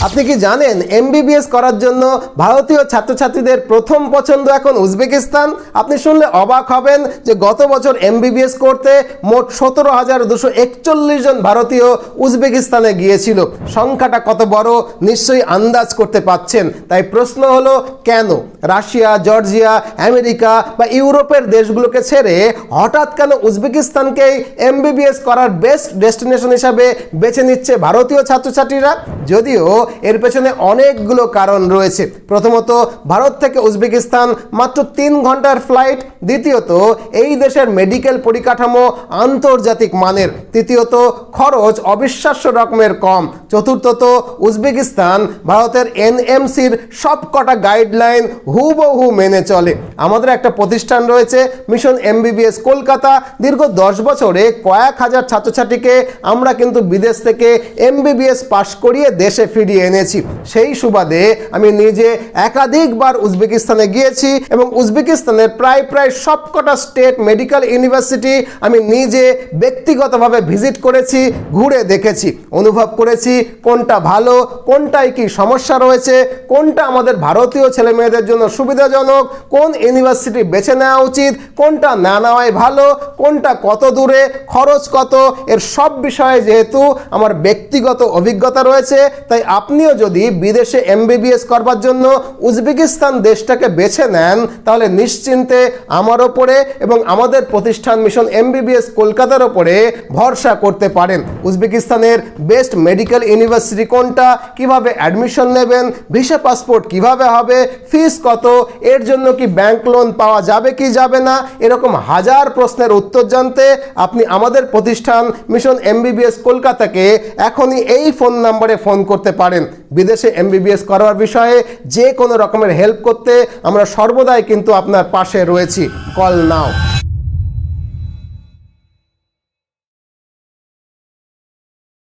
আপনি কি জানেন এমবিবিএস করার জন্য ভারতীয় ছাত্রছাত্রীদের প্রথম পছন্দ এখন উজবেকিস্তান? আপনি শুনলে অবাক হবেন যে গত বছর এমবিবিএস করতে মোট 17,241 জন ভারতীয় উজবেকিস্তানে গিয়েছিল। সংখ্যাটা কত বড় নিশ্চয়ই আন্দাজ করতে পাচ্ছেন। তাই প্রশ্ন হলো, কেন রাশিয়া, জর্জিয়া, আমেরিকা বা ইউরোপের দেশগুলোকে ছেড়ে হঠাৎ কেন উজবেকিস্তানকেই এমবিবিএস করার বেস্ট ডেস্টিনেশন হিসাবে বেছে নিচ্ছে ভারতীয় ছাত্রছাত্রীরা? যদিও এর পেছনে অনেকগুলো কারণ রয়েছে। প্রথমত, ভারত থেকে উজবেকিস্তান মাত্র 3 ঘন্টার ফ্লাইট। দ্বিতীয়ত, এই দেশের মেডিকেল পরিকাঠামো আন্তর্জাতিক মানের। তৃতীয়ত, খরচ অবিশ্বাস্য রকমের কম। চতুর্থত, উজবেকিস্তান ভারতের এনএমসির সবকটা গাইডলাইন হুবহু মেনে চলে। আমাদের একটা প্রতিষ্ঠান রয়েছে মিশন এমবিবিএস কলকাতা। দীর্ঘ 10 বছরে কয়েক হাজার ছাত্রছাত্রীকে আমরা কিন্তু বিদেশ থেকে এমবিবিএস পাশ করিয়ে দেশে ফিরিয়ে এনেছি। সেই সুবাদে আমি নিজে একাধিকবার উজবেকিস্তানে গিয়েছি এবং উজবেকিস্তানের প্রায় সবকটা স্টেট মেডিকেল ইউনিভার্সিটি আমি নিজে ব্যক্তিগতভাবে ভিজিট করেছি, ঘুরে দেখেছি, অনুভব করেছি কোনটা ভালো, কোনটায় কি সমস্যা রয়েছে, কোনটা আমাদের ভারতীয় ছেলে মেয়েদের জন্য সুবিধাজনক, কোন ইউনিভার্সিটি বেছে নেওয়া উচিত, কোনটা না নেওয়াই ভালো, কোনটা কত দূরে, খরচ কত, এর সব বিষয়ে যেহেতু আমার ব্যক্তিগত অভিজ্ঞতা রয়েছে, তাই আপনিও যদি বিদেশে এমবিবিএস করবার জন্য উজবেকিস্তান দেশটাকে বেছে নেন, তাহলে নিশ্চিন্তে আমার ওপরে এবং আমাদের প্রতিষ্ঠান মিশন এমবিবিএস কলকাতার ওপরে ভরসা করতে পারেন। উজবেকিস্তানের বেস্ট মেডিকেল ইউনিভার্সিটি কোনটা, কিভাবে অ্যাডমিশন নেবেন, ভিসা পাসপোর্ট কিভাবে হবে, ফিস কত, এর জন্য কি ব্যাংক লোন পাওয়া যাবে কি যাবে না, এরকম হাজার প্রশ্নের উত্তর জানতে আপনি আমাদের প্রতিষ্ঠান মিশন এমবিবিএস কলকাতাকে এখনই এই ফোন নম্বরে ফোন করতে পারেন। বিদেশে এমবিবিএস করার বিষয়ে যে কোনো রকমের হেল্প করতে আমরা সর্বদাই কিন্তু আপনার পাশে রয়েছি। Call now.